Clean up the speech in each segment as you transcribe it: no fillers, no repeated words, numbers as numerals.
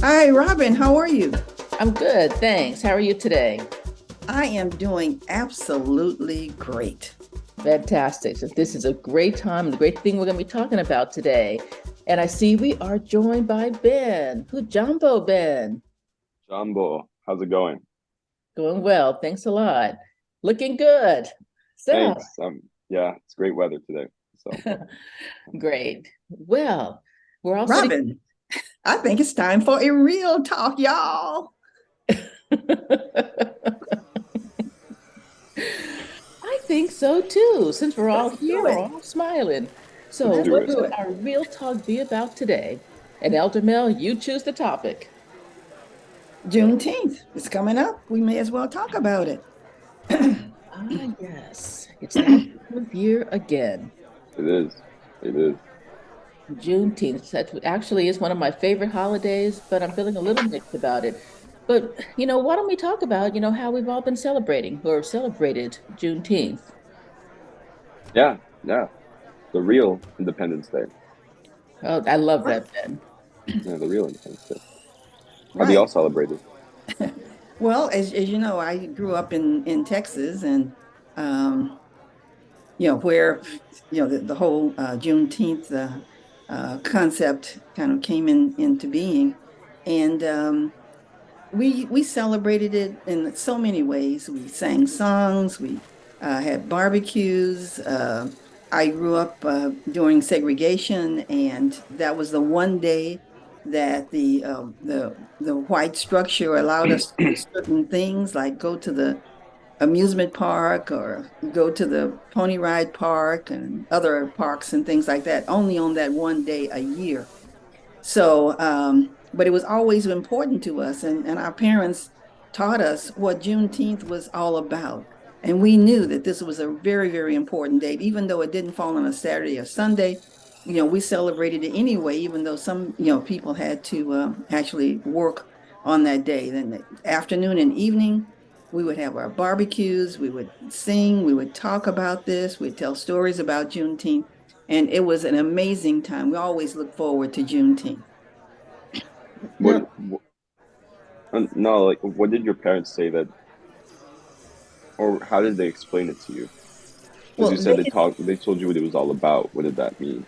Hi, Robin. How are you? I'm good, thanks. How are you today? I am doing absolutely great. Fantastic. So this is a great time, the great thing we're going to be talking about today. And I see we are joined by Ben. Good jumbo, Ben. Jumbo, how's it going? Going well. Thanks a lot. Looking good. So, Thanks. Yeah, it's great weather today. So, great. Well, we're all sitting. Robin, I think it's time for a real talk, y'all. I think so too. Since we're all Let's here, do we're it. all smiling. So, let's Let's do what it. do should it. our real talk be about today? And Elder Mel, you choose the topic. Juneteenth is coming up. We may as well talk about it. Ah, yes, it's that time of year again. It is. It is. Juneteenth. That actually is one of my favorite holidays, but I'm feeling a little mixed about it. But, why don't we talk about, how we've all been celebrating or celebrated Juneteenth? Yeah, yeah. The real Independence Day. Oh, I love Right. that, Ben. Yeah, the real Independence Day. How do y'all Right. celebrate it? Well, as you know, I grew up in Texas and, um, where, the whole Juneteenth concept kind of came into being. And we celebrated it in so many ways. We sang songs, we had barbecues. I grew up during segregation, and that was the one day that the white structure allowed us to do certain things, like go to the amusement park or go to the pony ride park and other parks and things like that, only on that one day a year. So, but it was always important to us, and our parents taught us what Juneteenth was all about. And we knew that this was a very, very important date, even though it didn't fall on a Saturday or Sunday. We celebrated it anyway, even though some, people had to actually work on that day. Then the afternoon and evening, we would have our barbecues, we would sing, we would talk about this, we'd tell stories about Juneteenth. And it was an amazing time. We always look forward to Juneteenth. What, Now, what no, like what did your parents say that or how did they explain it to you? Because you Well, said they told you what it was all about. What did that mean?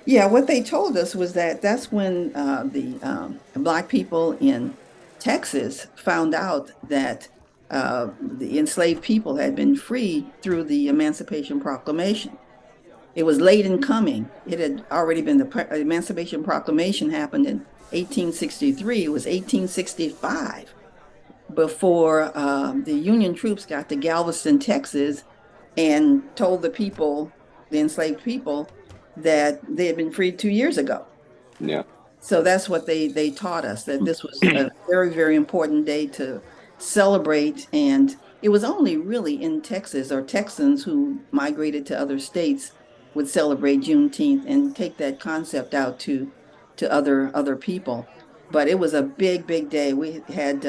yeah, what they told us was that that's when the Black people in Texas found out that the enslaved people had been freed through the Emancipation Proclamation. It was late in coming. It had already been the Emancipation Proclamation happened in 1863. It was 1865 before the Union troops got to Galveston, Texas, and told the people, the enslaved people, that they had been freed 2 years ago. Yeah. So that's what they taught us, that this was a very, very important day to celebrate. And it was only really in Texas or Texans who migrated to other states would celebrate Juneteenth and take that concept out to other people. But it was a big, big day. We had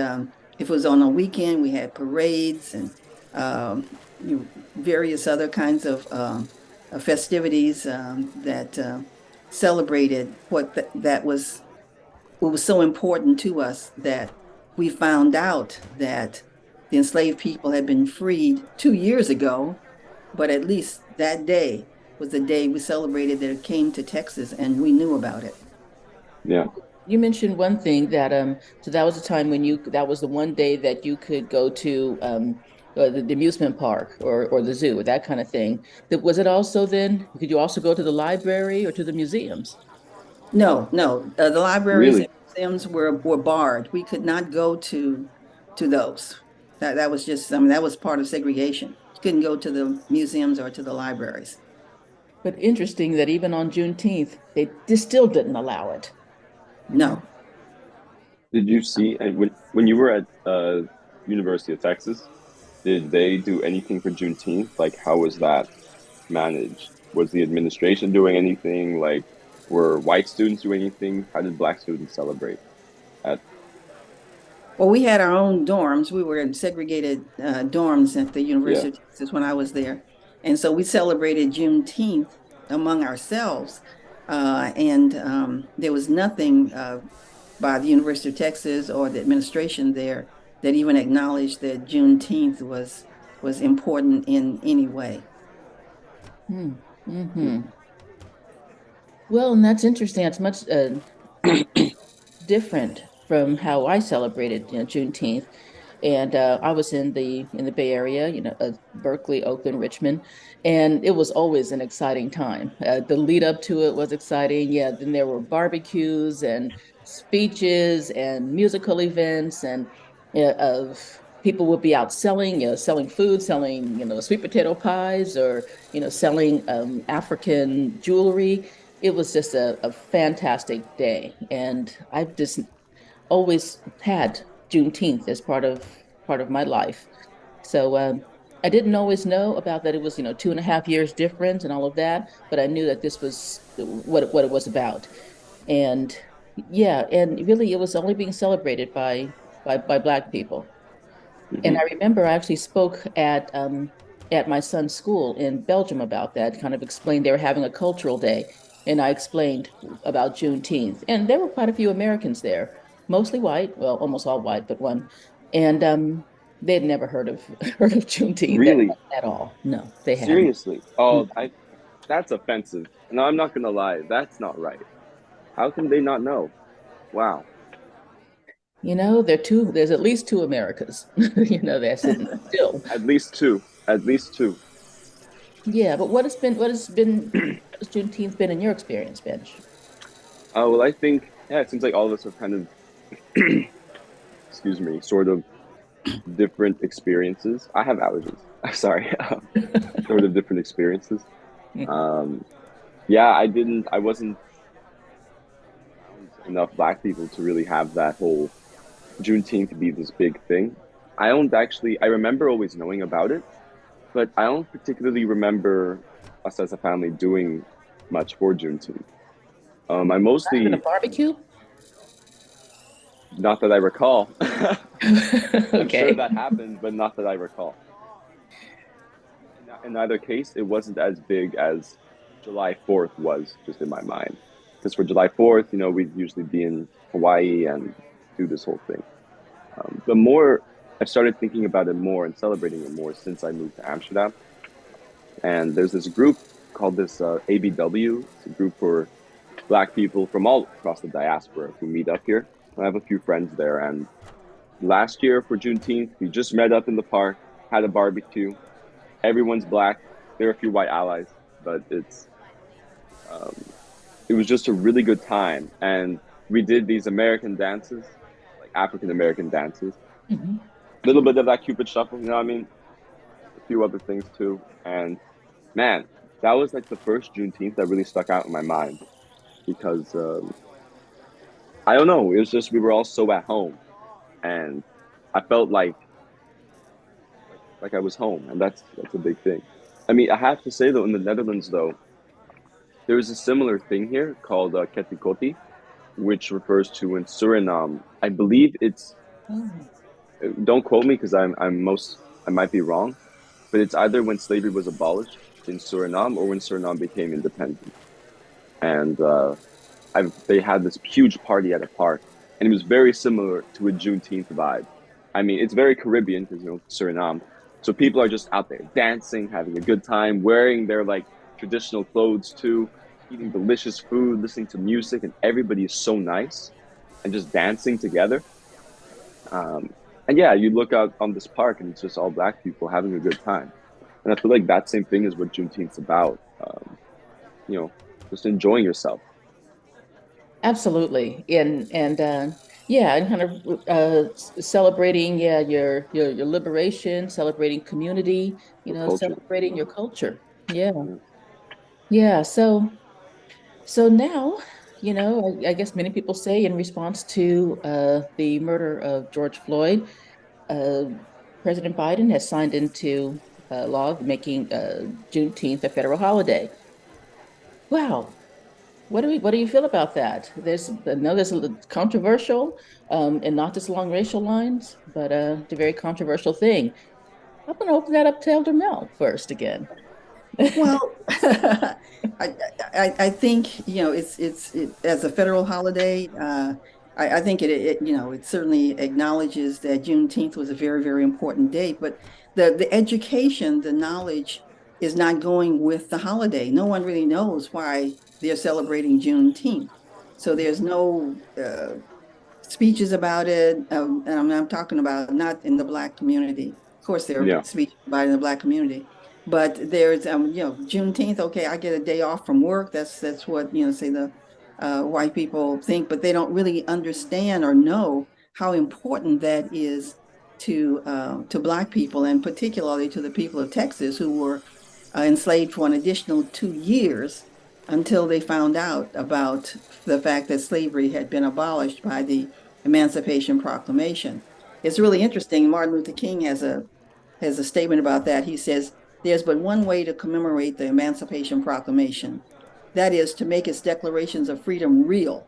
if it was on a weekend, we had parades and various other kinds of festivities that celebrated that was what was so important to us, that we found out that the enslaved people had been freed 2 years ago, but at least that day was the day we celebrated that it came to Texas and we knew about it. Yeah. you mentioned one thing that so that was the time when that was the one day that you could go to the amusement park or the zoo or that kind of thing. That was it also then? Could you also go to the library or to the museums? No, no, the libraries and Really? museums were barred. We could not go to those. That was just, I mean, that was part of segregation. You couldn't go to the museums or to the libraries. But interesting that even on Juneteenth, they still didn't allow it. No. Did you see and when you were at University of Texas, did they do anything for Juneteenth? Like how was that managed? Was the administration doing anything? Like, were white students doing anything? How did black students celebrate at? Well, we had our own dorms. We were in segregated dorms at the Yeah, University of Texas when I was there. And so we celebrated Juneteenth among ourselves. And there was nothing. by the University of Texas or the administration there that even acknowledged that Juneteenth was important in any way. Hmm. Hmm. Well, and that's interesting. It's much different from how I celebrated, Juneteenth. And I was in the Bay Area, Berkeley, Oakland, Richmond, and it was always an exciting time. The lead up to it was exciting. Yeah, then there were barbecues and speeches and musical events, and of people would be out selling, selling food, selling, sweet potato pies, or selling African jewelry. It was just a fantastic day, and I've just always had Juneteenth as part of my life. So I didn't always know about that. It was 2.5 years different and all of that, but I knew that this was what it was about. And yeah, and really, it was only being celebrated by Black people. And Hmm. I remember I actually spoke at my son's school in Belgium about that, kind of explained they were having a cultural day. And I explained about Juneteenth. And there were quite a few Americans there, mostly white, well, almost all white, but one. And they'd never heard of heard of Juneteenth Really? at all. No, they hadn't. Seriously? Oh, I that's offensive. No, I'm not gonna lie. That's not right. How can they not know? Wow. There's at least two Americas, that's it still. At least two. At least two. Yeah, but what has Juneteenth been in your experience, Benj? Well, I think yeah, it seems like all of us have kind of, excuse me, sort of different experiences. I have allergies. Sorry, sort of different experiences. Um, yeah, I wasn't around enough Black people to really have that whole Juneteenth be this big thing. I don't actually. I remember always knowing about it, but I don't particularly remember us as a family doing much for Juneteenth. I Not even a mostly, barbecue? not that I recall. I'm sure Okay. that happened, but not that I recall. In either case, it wasn't as big as July 4th was just in my mind. Because for July 4th, we'd usually be in Hawaii and do this whole thing. The more I've started thinking about it more and celebrating it more since I moved to Amsterdam. And there's this group called this ABW. It's a group for Black people from all across the diaspora who meet up here. I have a few friends there. And last year for Juneteenth, we just met up in the park, had a barbecue. Everyone's Black. There are a few white allies, but um, it was just a really good time. And we did these American dances, like African American dances. Mhm. A little bit of that Cupid shuffle, you know what I mean? A few other things too. And man, that was like the first Juneteenth that really stuck out in my mind because I don't know, it was just we were all so at home, and I felt like I was home, and that's a big thing. I mean, I have to say though, in the Netherlands though, there is a similar thing here called ketikoti, which refers to in Suriname. I believe it's Oh. don't quote me because I might be wrong, but it's either when slavery was abolished in Suriname or when Suriname became independent. And they had this huge party at a park, and it was very similar to a Juneteenth vibe. I mean, it's very Caribbean because Suriname, so people are just out there dancing, having a good time, wearing their like traditional clothes too, eating delicious food, listening to music, and everybody is so nice and just dancing together. Um, and yeah, you look out on this park, and it's just all Black people having a good time. And I feel like that same thing is what Juneteenth's about. You know, just enjoying yourself. Absolutely. And yeah, and kind of celebrating, yeah, your liberation, celebrating community, Your culture. celebrating your culture. Yeah. Yeah. Yeah. So now, I guess many people say in response to the murder of George Floyd, uh, President Biden has signed into law making Juneteenth a federal holiday. Wow. What do you feel about that? I know there's a little controversial, and not just along racial lines, but it's a very controversial thing. I'm going to open that up to Elder Mel first again. Well, I think, as a federal holiday. I think it certainly acknowledges that Juneteenth was a very, very important date, but the education, the knowledge is not going with the holiday. No one really knows why they're celebrating Juneteenth. So there's no speeches about it. And I'm talking about not in the Black community. Of course, there are Yeah, speeches about it in the Black community, but there's, Juneteenth. Okay, I get a day off from work. That's what, say the white people think, but they don't really understand or know how important that is to Black people, and particularly to the people of Texas who were enslaved for an additional 2 years until they found out about the fact that slavery had been abolished by the Emancipation Proclamation. It's really interesting. Martin Luther King has a statement about that. He says, "There's but one way to commemorate the Emancipation Proclamation. That is to make its declarations of freedom real,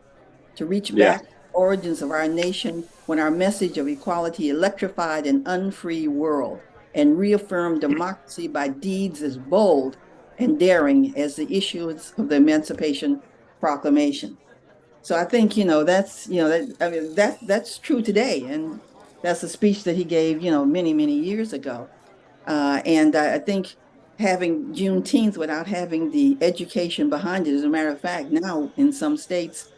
to reach yeah, back to the origins of our nation when our message of equality electrified an unfree world and reaffirmed democracy by deeds as bold and daring as the issuance of the Emancipation Proclamation." So I think, that I mean that's true today. And that's a speech that he gave, many, many years ago. And I think having Juneteenth without having the education behind it, as a matter of fact, now in some states,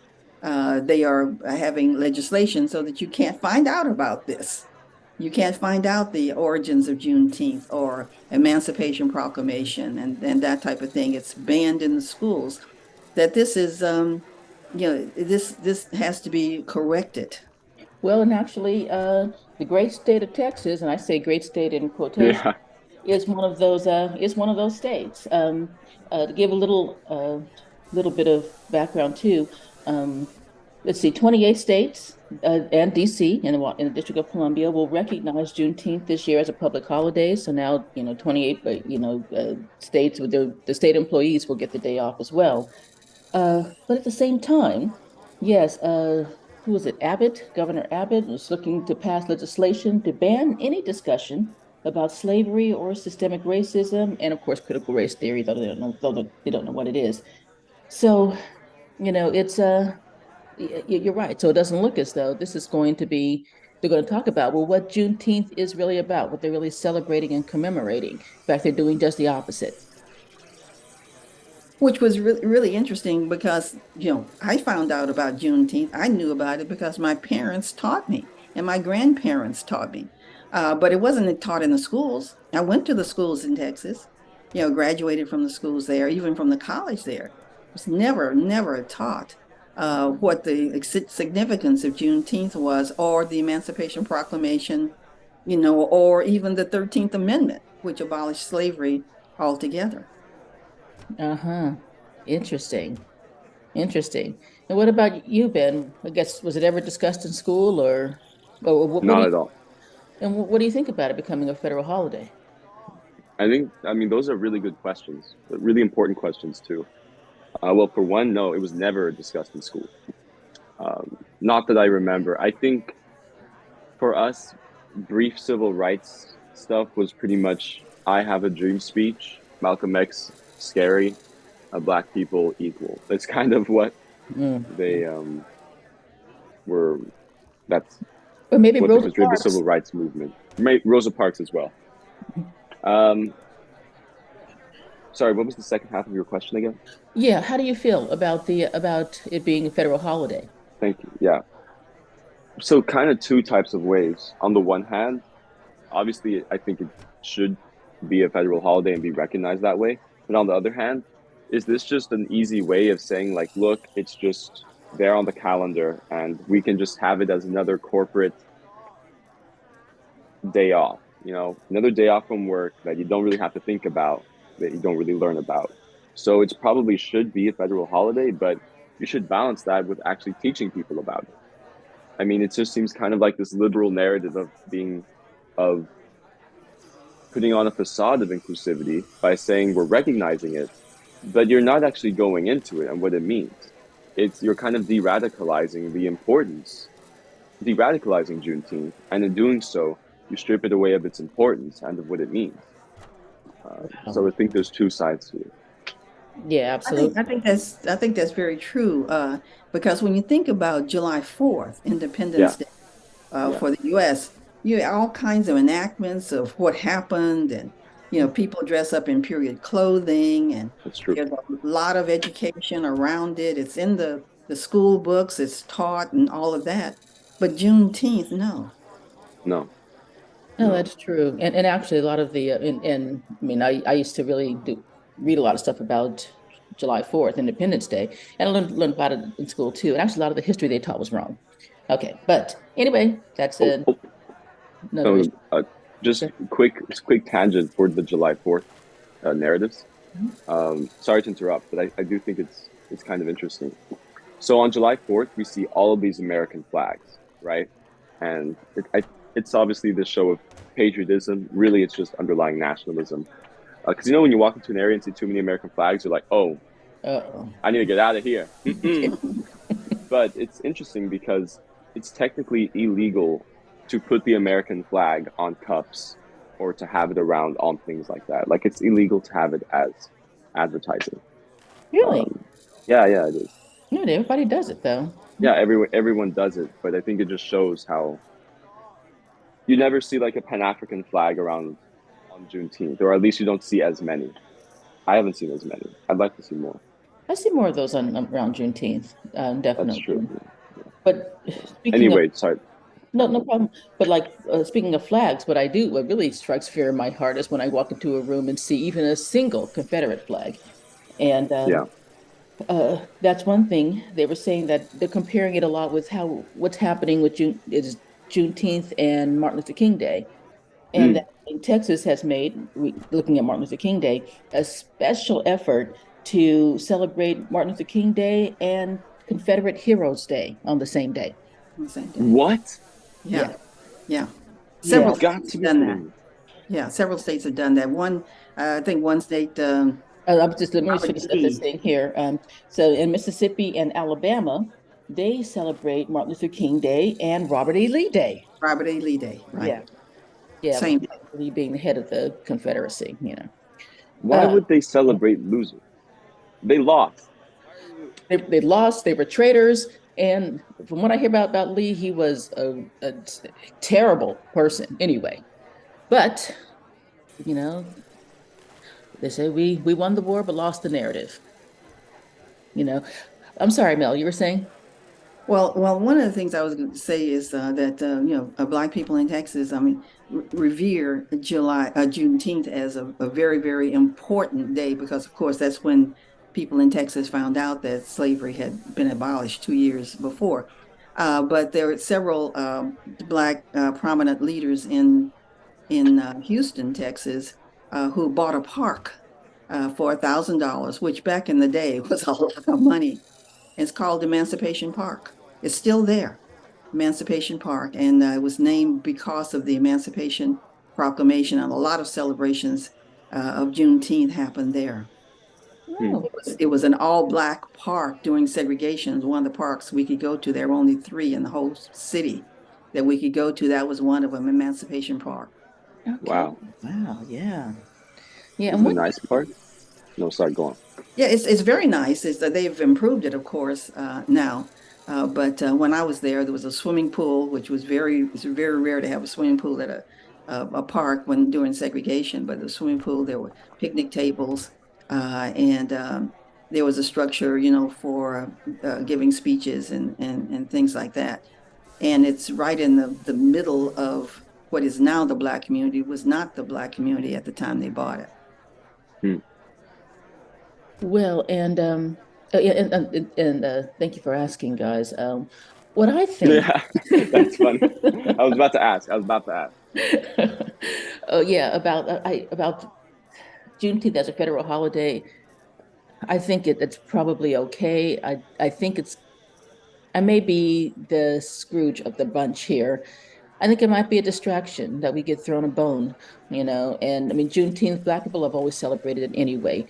they are having legislation so that you can't find out about this. You can't find out the origins of Juneteenth or Emancipation Proclamation and that type of thing. It's banned in the schools. That this is, this has to be corrected. Well, and actually, the great state of Texas, and I say great state in quotation, yeah, is one of those states. To give a little bit of background too, um, let's see, 28 states and DC in the District of Columbia will recognize Juneteenth this year as a public holiday. So now, 28, states with the state employees will get the day off as well. But at the same time, yes, who was it? Governor Abbott was looking to pass legislation to ban any discussion about slavery or systemic racism, and of course, critical race theory, though they don't know what it is. So, it's you're right. So it doesn't look as though this is going to be. They're going to talk about, well, what Juneteenth is really about, what they're really celebrating and commemorating. In fact, they're doing just the opposite. Which was really, really interesting because, I found out about Juneteenth. I knew about it because my parents taught me and my grandparents taught me. But it wasn't taught in the schools. I went to the schools in Texas, graduated from the schools there, even from the college there. It was never, never taught what the significance of Juneteenth was, or the Emancipation Proclamation, or even the 13th Amendment, which abolished slavery altogether. Uh-huh. Interesting. Interesting. And what about you, Ben? I guess was it ever discussed in school, or what do not you at all. and what do you think about it becoming a federal holiday? I mean, those are really good questions, but really important questions too. Well, for one, no, it was never discussed in school. Not that I remember. I think for us, brief civil rights stuff was pretty much "I have a dream" speech, Malcolm X, scary, black people equal. That's kind of what Mm. they were. That's Or maybe what Rosa drove the civil Parks. rights movement. Rosa Parks as well. Um, Sorry, what was the second half of your question again? Yeah, how do you feel about it being a federal holiday? Thank you. Yeah. So, kind of two types of ways. On the one hand, obviously, I think it should be a federal holiday and be recognized that way. But on the other hand, is this just an easy way of saying, like, look, it's just there on the calendar and we can just have it as another corporate day off, another day off from work that you don't really have to think about, that you don't really learn about. So it's probably should be a federal holiday, but you should balance that with actually teaching people about it. I mean, it just seems kind of like this liberal narrative of putting on a facade of inclusivity by saying we're recognizing it, but you're not actually going into it and what it means. You're kind of de-radicalizing the importance, de-radicalizing Juneteenth, and in doing so, you strip it away of its importance and of what it means. So Oh, I think there's two sides to it. Yeah, I absolutely. think that's very true. Because when you think about July 4th, Yeah, Independence Day, yeah, for the US, you have all kinds of enactments of what happened, and people dress up in period clothing, and that's true. there's a lot of education around it. It's in the school books, it's taught and all of that. But Juneteenth, no, No, No, no. that's true. And actually a lot of the and I mean I used to really do read a lot of stuff about July 4th, Independence Day, and I learned about it in school too. And actually a lot of the history they taught was wrong. Okay, but anyway, that's Oh, oh, another issue. oh, just Okay. quick tangent for the July 4th narratives. Sorry to interrupt, but I do think it's kind of interesting. So on July 4th, we see all of these American flags, right? And it's obviously this show of patriotism. Really, it's just underlying nationalism. Because when you walk into an area and see too many American flags, you're like, oh, Uh-oh. I need to get out of here. But it's interesting because it's technically illegal to put the American flag on cups or to have it around on things like that. Like it's illegal to have it as advertising. Really? Um, yeah, yeah, it is. Yeah, everybody does it though. Yeah, everyone does it, but I think it just shows how you never see like a Pan African flag around on Juneteenth, or at least you don't see as many. I haven't seen as many. I'd like to see more. I see more of those on around Juneteenth, That's true. definitely. Yeah, But yeah. speaking of Anyway, sorry. no, no problem. But like speaking of flags, what really strikes fear in my heart is when I walk into a room and see even a single Confederate flag. And Yeah. that's one thing. They were saying that they're comparing it a lot with how what's happening with Juneteenth and Martin Luther King Day. And that Mm. Texas has made, looking at Martin Luther King Day, a special effort to celebrate Martin Luther King Day and Confederate Heroes Day on the same day. on the same day. What? Yeah, Yeah, yeah. yeah. Several You've got states to have be done that. kidding me. Yeah, several states have done that. I think one state, I'm just let me Robert finish E. this Lee, thing here. So in Mississippi and Alabama, they celebrate Martin Luther King Day and Robert E. Lee Day. Robert E. Lee Day, right? Yeah, yeah, with Same. Lee being the head of the Confederacy. Why Uh, would they celebrate losers? They lost. Why are you? they lost. They were traitors. And from what I hear about Lee, he was a terrible person anyway. But you know, they say we won the war but lost the narrative. You know, I'm sorry, Mel. You were saying? Well, one of the things I was going to say is that Black people in Texas, I mean, revere Juneteenth as a very, very important day because, of course, that's when people in Texas found out that slavery had been abolished 2 years before. But there were several Black prominent leaders in Houston, Texas, who bought a park for $1,000, which back in the day was a lot of money. It's called Emancipation Park. It's still there, Emancipation Park, and it was named because of the Emancipation Proclamation. And a lot of celebrations of Juneteenth happened there. Hmm. Oh, It was an all-black park during segregation. It was one of the parks we could go to. There were only three in the whole city that we could go to. That was one of them, Emancipation Park. okay. Wow. Wow. Yeah. Yeah. Is And it a what nice part? No, sorry, go on. Yeah, it's very nice. It's that they've improved it, of course, now. But when I was there was a swimming pool, which it's very rare to have a swimming pool at a park when during segregation. But the swimming pool, there were picnic tables, and there was a structure, for giving speeches and things like that. And it's right in the middle of what is now the Black community, was not the Black community at the time they bought it. Hmm. well, yeah, and thank you for asking, guys. What I think. Yeah, that's funny. I was about to ask. I was about to ask. Oh yeah, about Juneteenth as a federal holiday. I think it's probably okay. I think I may be the Scrooge of the bunch here. I think it might be a distraction that we get thrown a bone, And I mean, Juneteenth, Black people have always celebrated it anyway.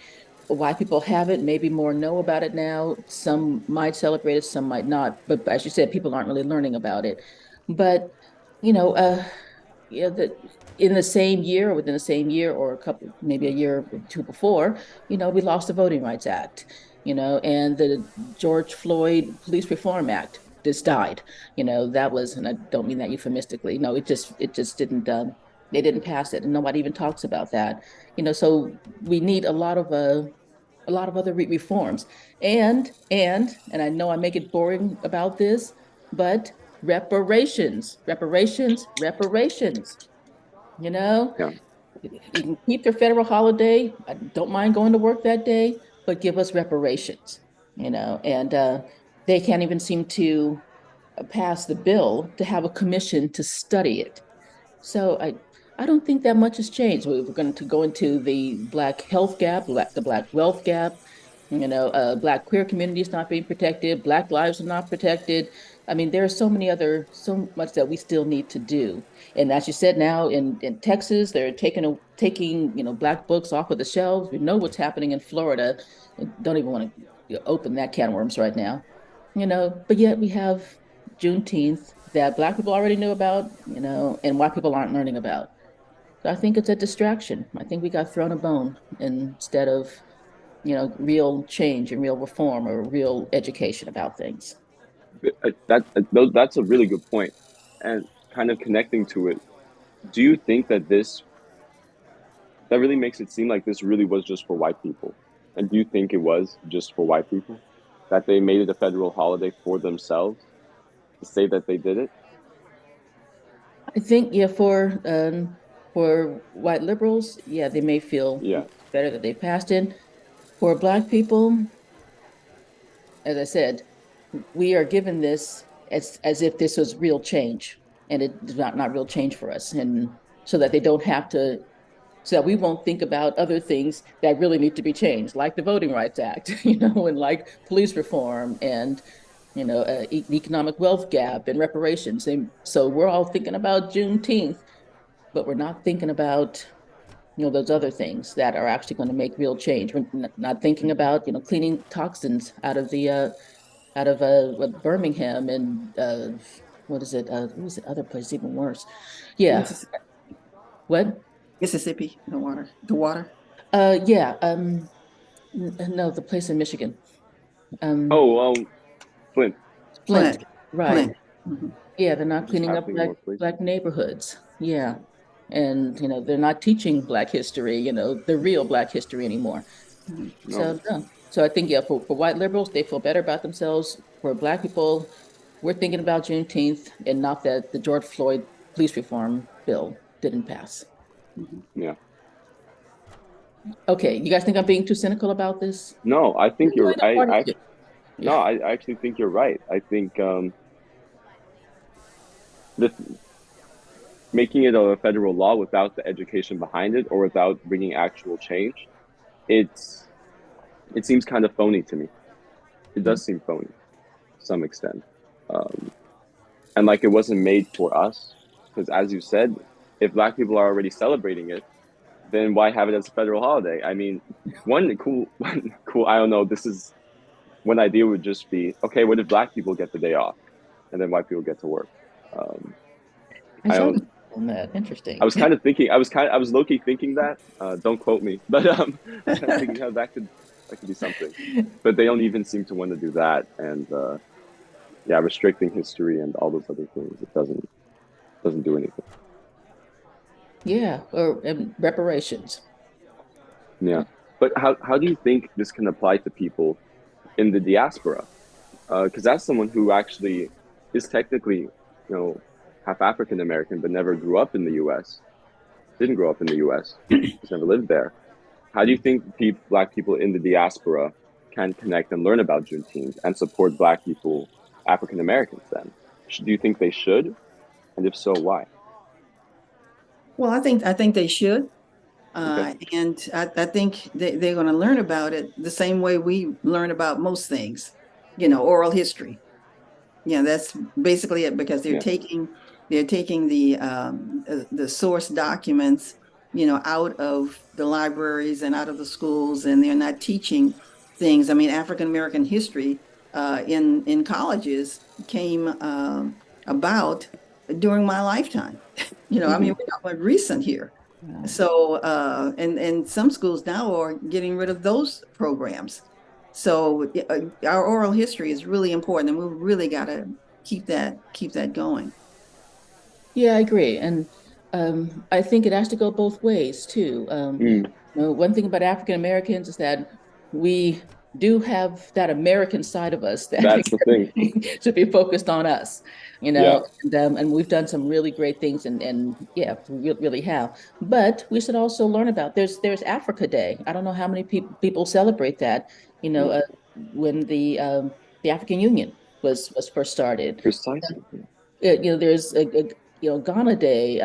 White people have it, maybe more know about it now. Some might celebrate it, some might not. But as you said, people aren't really learning about it. But, you know, uh, yeah, that in the same year or within the same year or a couple, maybe a year or two before, we lost the Voting Rights Act, and the George Floyd Police Reform Act just died. That was, and I don't mean that euphemistically. No, it just didn't. They didn't pass it, and nobody even talks about that. So we need a lot of other reforms, and I know I make it boring about this, but reparations. You know, Yeah. you can keep their federal holiday. I don't mind going to work that day, but give us reparations. And they can't even seem to pass the bill to have a commission to study it. So I don't think that much has changed. We're going to go into the Black health gap, the Black wealth gap. Black queer communities not being protected, Black lives are not protected. I mean, there are so much that we still need to do. And as you said, now in Texas, they're taking Black books off of the shelves. We know what's happening in Florida. Don't even want to open that can of worms right now. But yet we have Juneteenth that Black people already knew about, and white people aren't learning about. So I think it's a distraction. I think we got thrown a bone instead of, real change and real reform or real education about things. That's a really good point. And kind of connecting to it, do you think that that really makes it seem like this really was just for white people? And do you think it was just for white people? That they made it a federal holiday for themselves to say that they did it? I think, yeah, for white liberals, yeah, they may feel Yeah. better that they passed it. For Black people, as I said, we are given this as if this was real change, and it's not real change for us, and so that they don't have to, so that we won't think about other things that really need to be changed, like the Voting Rights Act, and like police reform and economic wealth gap and reparations. And so we're all thinking about Juneteenth, but we're not thinking about those other things that are actually going to make real change. We're not thinking about cleaning toxins out of Birmingham and what is it? Other place even worse. Yeah. Mississippi, What? Mississippi, the water. Yeah. No, the place in Michigan. Um, Oh, Flint, Flint. Flint, Right. Flint. Mhm. Yeah, they're not just cleaning up happening black more places. black neighborhoods. Yeah. And they're not teaching Black history, the real Black history anymore. Mhm. No. So no. So I think, yeah, for white liberals, they feel better about themselves. For Black people, we're thinking about Juneteenth and not that the George Floyd police reform bill didn't pass. Mhm. Yeah. Okay, you guys think I'm being too cynical about this? No, I think No, I you're don't want I to. no, Yeah. I actually think you're right. I think the making it a federal law without the education behind it or without bringing actual change, it's it seems kind of phony to me. It does seem phony to some extent. Um, and like it wasn't made for us because as you said, if black people are already celebrating it, then why have it as a federal holiday? I mean, one cool, I don't know, this is one idea would just be, okay, what if black people get the day off and then white people get to work? Um, I I saw don't, on that. I Interesting. was kind of thinking, I was low key thinking that. Don't quote me, but I was kind of thinking how that could be something. But they don't even seem to want to do that, and yeah, restricting history and all those other things. It doesn't do anything. Yeah, or reparations. Yeah, but how do you think this can apply to people in the diaspora? Because that's someone who actually is technically, half African American, but never grew up in the U.S. Didn't grow up in the U.S. Just never lived there. How do you think Black people in the diaspora can connect and learn about Juneteenth and support Black people, African Americans? Then, do you think they should? And if so, why? Well, I think they should. Okay. And I think they're going to learn about it the same way we learn about most things, oral history. Yeah, that's basically it because they're Yeah. taking the source documents, out of the libraries and out of the schools, and they're not teaching things. I mean, African American history in colleges came about during my lifetime. I mean, Hmm. we're talking about recent here. Wow. So, and some schools now are getting rid of those programs. So, our oral history is really important, and we really got to keep that going. Yeah, I agree. And I think it has to go both ways too. Mm, One thing about African Americans is that we do have that American side of us that that's the thing. should be focused on us, Yeah. and we've done some really great things, and yeah, we really have. But we should also learn about there's Africa Day. I don't know how many people celebrate that. You know, Yeah. uh, when the African Union was first started. Precisely. There's a Ghana Day,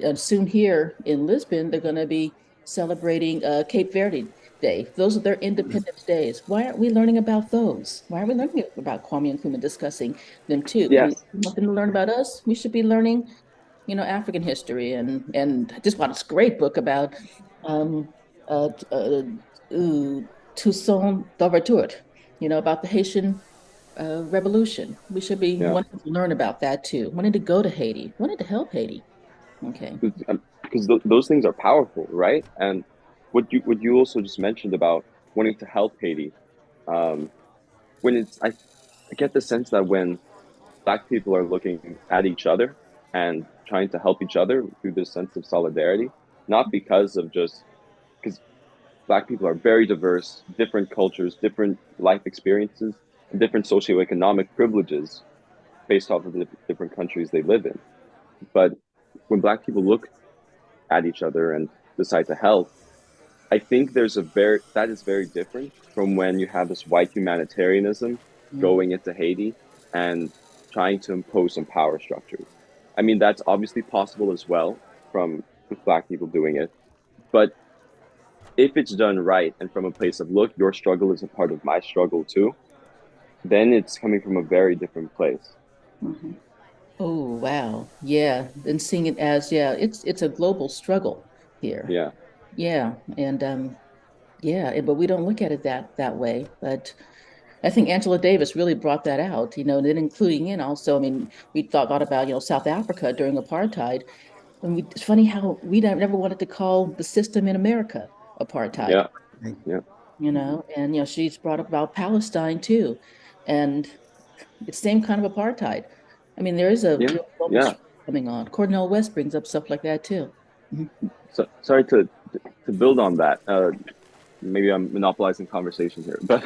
and soon here in Lisbon, they're going to be celebrating Cape Verde Day. Those are their Independence Days. Why aren't we learning about those? Why are we learning about Kwame Nkrumah, discussing them too? I mean, Yes. if we want them to learn about us, we should be learning, African history, and just bought this great book about um, uh, uh, uh, Toussaint Louverture, about the Haitian revolution. We should be Yeah. wanting to learn about that too, wanting to go to Haiti, wanting to help Haiti. Okay. Because those things are powerful, right? And what you also just mentioned about wanting to help Haiti, um, when I get the sense that when Black people are looking at each other and trying to help each other through this sense of solidarity, not because of just because Black people are very diverse, different cultures, different life experiences, and different socioeconomic privileges based off of the different countries they live in. But when Black people look at each other and decide to help, I think that is very different from when you have this white humanitarianism Mm. going into Haiti and trying to impose some power structures. I mean, that's obviously possible as well from with Black people doing it, but if it's done right and from a place of look, your struggle is a part of my struggle too, then it's coming from a very different place. Mhm. Oh, wow. Yeah. And seeing it as, yeah, it's a global struggle here. Yeah, Yeah. And yeah, but we don't look at it that way. But I think Angela Davis really brought that out, and then including in also, I mean, we thought about, South Africa during apartheid. And it's funny how we never wanted to call the system in America apartheid, yeah, Right. yeah, and she's brought up about Palestine too, and it's the same kind of apartheid. I mean, there is a yeah, real global yeah. struggle coming on. Cornel West brings up stuff like that too. Mhm. So sorry to build on that. Maybe I'm monopolizing conversation here, but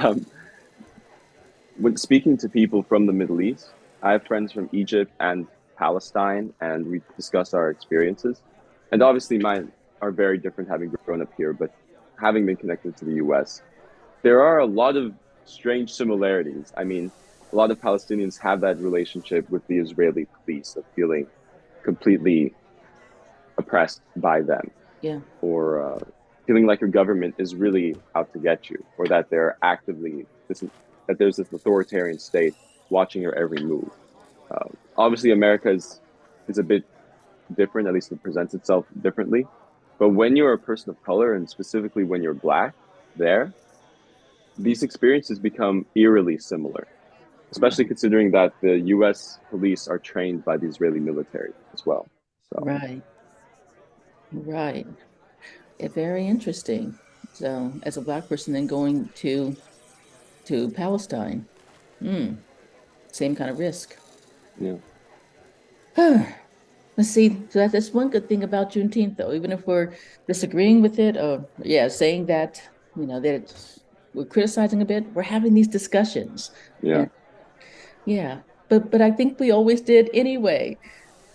when speaking to people from the Middle East, I have friends from Egypt and Palestine, and we discuss our experiences. And obviously, mine are very different having grown up here, but having been connected to the US, there are a lot of strange similarities. I mean, a lot of Palestinians have that relationship with the Israeli police of feeling completely oppressed by them, Yeah, or feeling like your government is really out to get you, or that they're actively that there's this authoritarian state watching your every move. Obviously, America is a bit different. At least it presents itself differently. But when you're a person of color, and specifically when you're Black, there these experiences become eerily similar. Especially Right. considering that the U.S. police are trained by the Israeli military as well. So right, right. Very interesting. So, as a Black person, then going to Palestine, mm, same kind of risk. yeah, Let's see. So that's one good thing about Juneteenth, though. Even if we're disagreeing with it, or yeah, saying that that we're criticizing a bit, we're having these discussions, yeah, and yeah. But I think we always did anyway.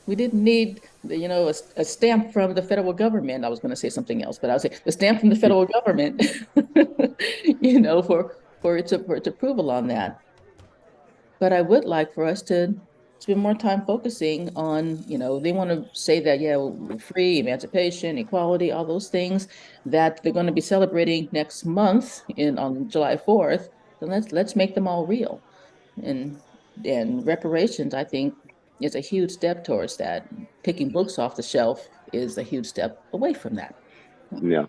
We didn't need a stamp from the federal government. I was going to say something else, but I was say the stamp from the federal government, for its approval on that. But I would like for us to spend more time focusing on, they want to say that, yeah, free, emancipation, equality, all those things that they're going to be celebrating next month on July 4th. Then let's make them all real. And and reparations, I think, is a huge step towards that. Picking books off the shelf is a huge step away from that. yeah.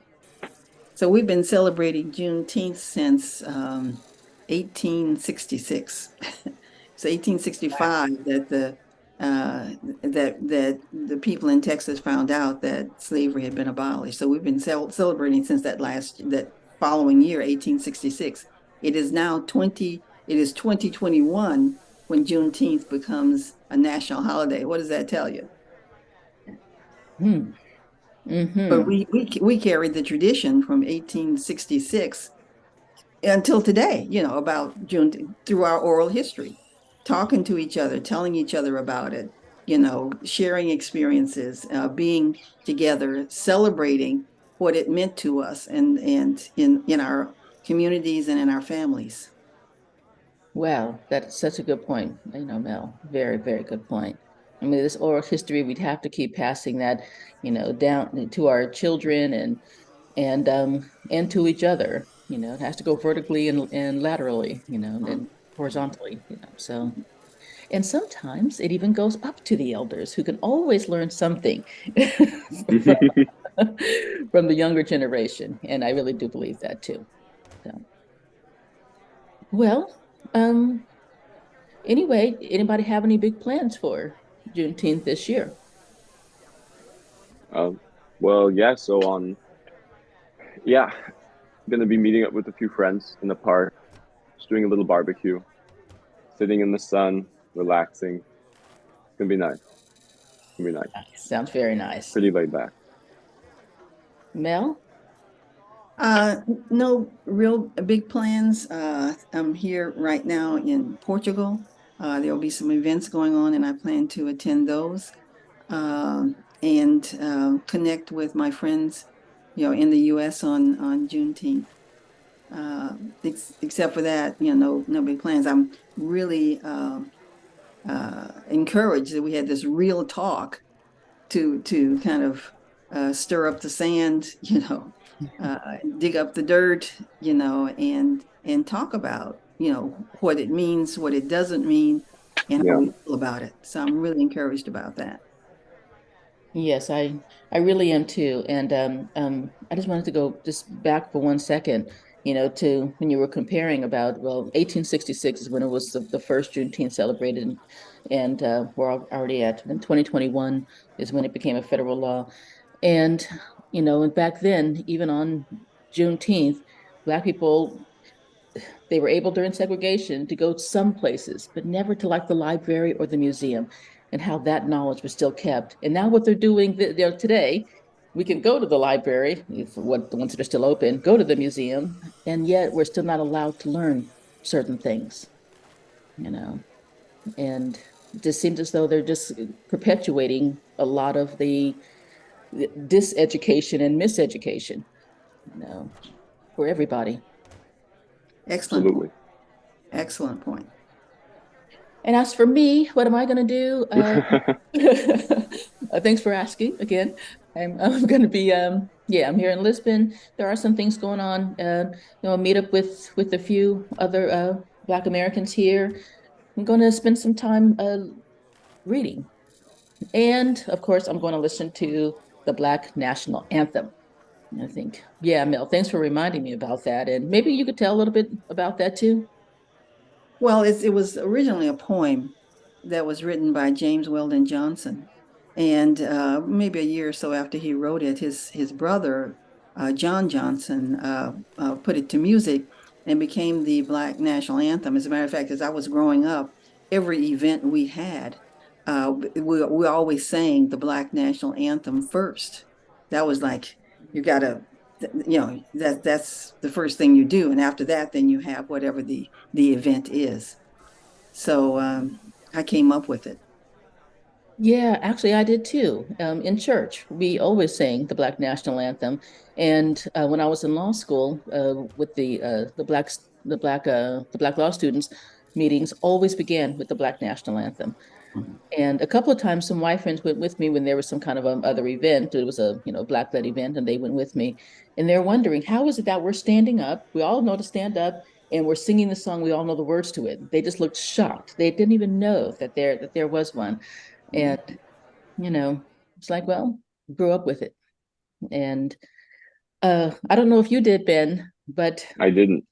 So we've been celebrating Juneteenth since 1866. It's 1865 that the that the people in Texas found out that slavery had been abolished. So we've been celebrating since that following year, 1866. It is 2021 when Juneteenth becomes a national holiday. What does that tell you? Hmm. But Mm-hmm. we carried the tradition from 1866 until today, about June through our oral history, talking to each other, telling each other about it, sharing experiences, being together, celebrating what it meant to us and in our communities and in our families. Wow, that's such a good point. Mel, very, very good point. I mean, this oral history, we'd have to keep passing that, down to our children and to each other. It has to go vertically and laterally, and horizontally, So, and sometimes it even goes up to the elders who can always learn something from, from the younger generation. And I really do believe that too. So, well, um, anyway, anybody have any big plans for Juneteenth this year? Um, well, yeah. So on, yeah, gonna be meeting up with a few friends in the park, just doing a little barbecue, sitting in the sun, relaxing. It's gonna be nice. It's gonna be nice. Sounds very nice. Pretty laid back. Mel? Uh, no real big plans. I'm here right now in Portugal. There will be some events going on, and I plan to attend those. And connect with my friends, in the U.S. on Juneteenth. Uh, except for that, no big plans. I'm really encouraged that we had this real talk to kind of stir up the sand, dig up the dirt, and talk about, what it means, what it doesn't mean, and how Yeah. we feel about it. So I'm really encouraged about that. Yes, I really am too. And I just wanted to go just back for 1 second, to when you were comparing about, well, 1866 is when it was the first Juneteenth celebrated, and we're already at, then 2021 is when it became a federal law. And, and back then, even on Juneteenth, Black people, they were able during segregation to go some places, but never to like the library or the museum, and how that knowledge was still kept. And now what they're doing today, we can go to the library, if what the ones that are still open, go to the museum, and yet we're still not allowed to learn certain things, you know. And it just seems as though they're just perpetuating a lot of the diseducation and miseducation, for everybody. Excellent point. Absolutely. Excellent point. And as for me, what am I going to do? Thanks for asking again. I'm going to be, yeah, I'm here in Lisbon. There are some things going on. Meet up with a few other Black Americans here. I'm going to spend some time reading, and of course, I'm going to listen to the Black National Anthem. I think, yeah, Mel, thanks for reminding me about that. And maybe you could tell a little bit about that too. Well, it was originally a poem that was written by James Weldon Johnson. And maybe a year or so after he wrote it, his brother, John Johnson, put it to music and became the Black National Anthem. As a matter of fact, as I was growing up, every event we had, we always sang the Black National Anthem first. That was like, you got to, that's the first thing you do. And after that, then you have whatever the event is. So I came up with it. Yeah, actually, I did too. In church, we always sang the Black National Anthem, and when I was in law school, with the Black law students, meetings always began with the Black National Anthem. And a couple of times, some white friends went with me when there was some kind of other event. It was a Black led event, and they went with me, and they're wondering how is it that we're standing up? We all know to stand up, and we're singing the song. We all know the words to it. They just looked shocked. They didn't even know that there was one. And it's like, well, grew up with it. And I don't know if you did, Ben, but I didn't.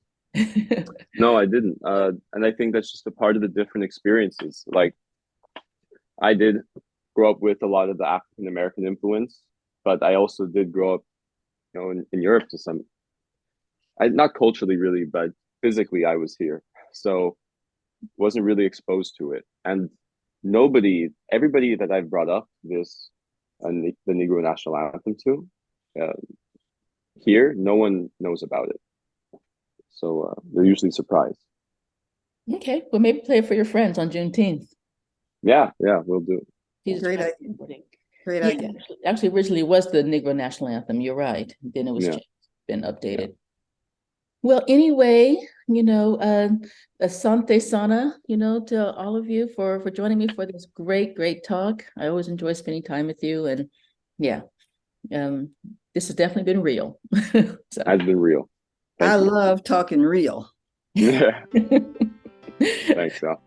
No, I didn't. And I think that's just a part of the different experiences. Like I did grow up with a lot of the African American influence, but I also did grow up, in Europe to some, not culturally really, but physically I was here, so wasn't really exposed to it. And everybody that I've brought up this, the Negro National Anthem to, uh, here, no one knows about it. So they're usually surprised. Okay, well, maybe play it for your friends on Juneteenth. Yeah, we'll do. Great idea. Great Yeah, idea. actually, originally it was the Negro National Anthem. You're right. Then it was Yeah. changed, been updated. Well, anyway, asante sana, to all of you for joining me for this great talk. I always enjoy spending time with you, and yeah, this has definitely been real. So. Has been real. I love talking real. Yeah. Thanks, Sal.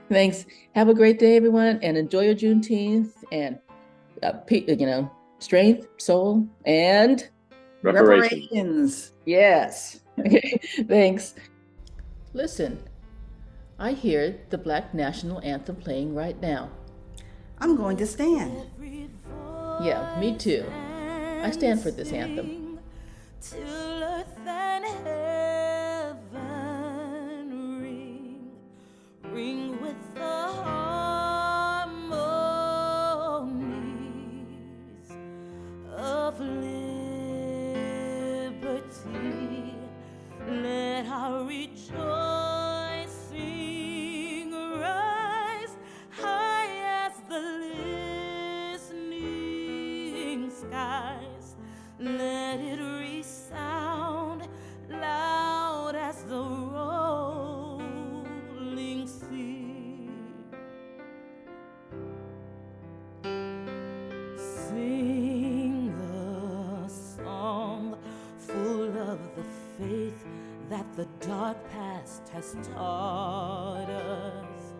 Thanks. Have a great day, everyone, and enjoy your Juneteenth, and strength, soul, and reparations. Yes. Okay. Thanks. Listen, I hear the Black National Anthem playing right now. I'm going to stand. Yeah, me too. I stand for this anthem. Till earth and heaven ring with the harmonies of liberty. Let our rejoicing rise high as the listening skies. Let it resound loud as the rolling sea. Sing a song full of the faith that the dark past has taught us.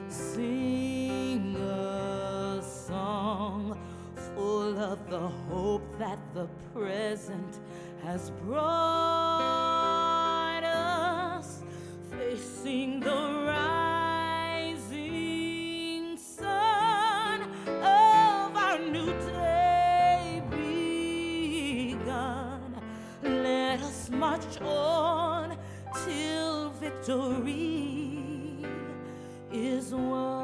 Sing a song full of the hope that the present has brought us. Facing the rising sun of our new day begun. Let us march on till victory is won.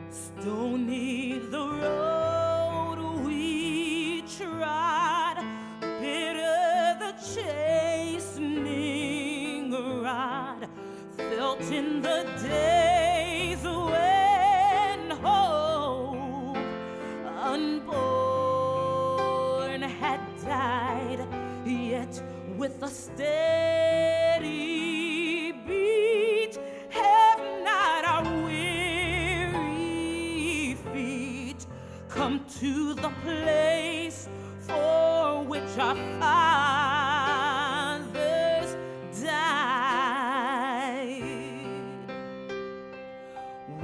Stony the road we trod, bitter the chastening rod, felt in the days when hope unborn had died, yet with a steady beat have not our weary feet come to the place for which our fathers died.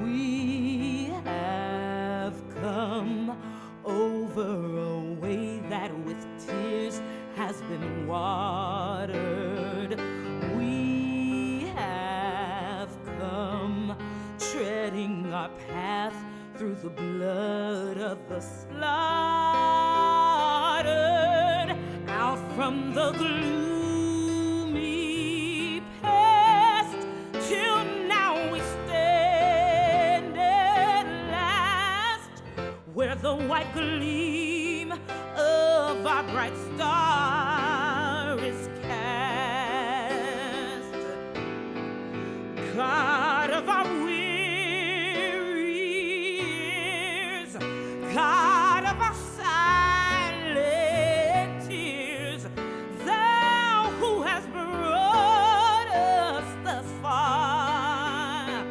We have come over a way that with tears has been watered. We have come treading our path through the blood of the slaughtered, out from the gloomy past till now we stand at last where the white gleam of our bright star is cast. God of our weary years, God of our silent tears, thou who hast brought us thus far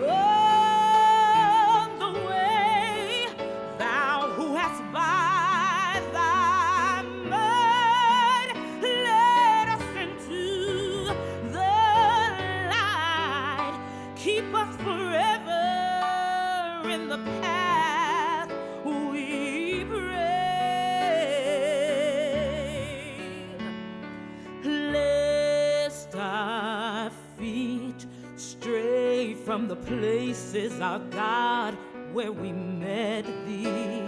on the way, thou who hast by thy from the places, our God, where we met thee.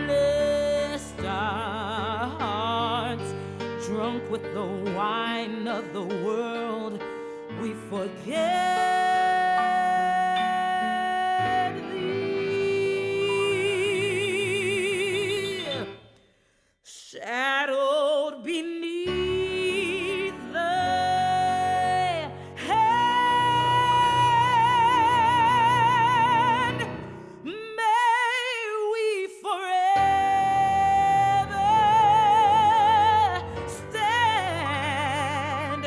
Lest our hearts, drunk with the wine of the world, we forget thee. Shadowed beneath thy hand, may we forever stand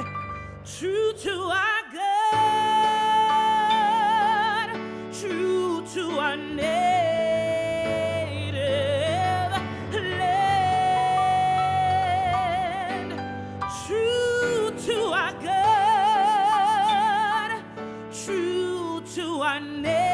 true to our God, true to our native land, true to our God, true to our native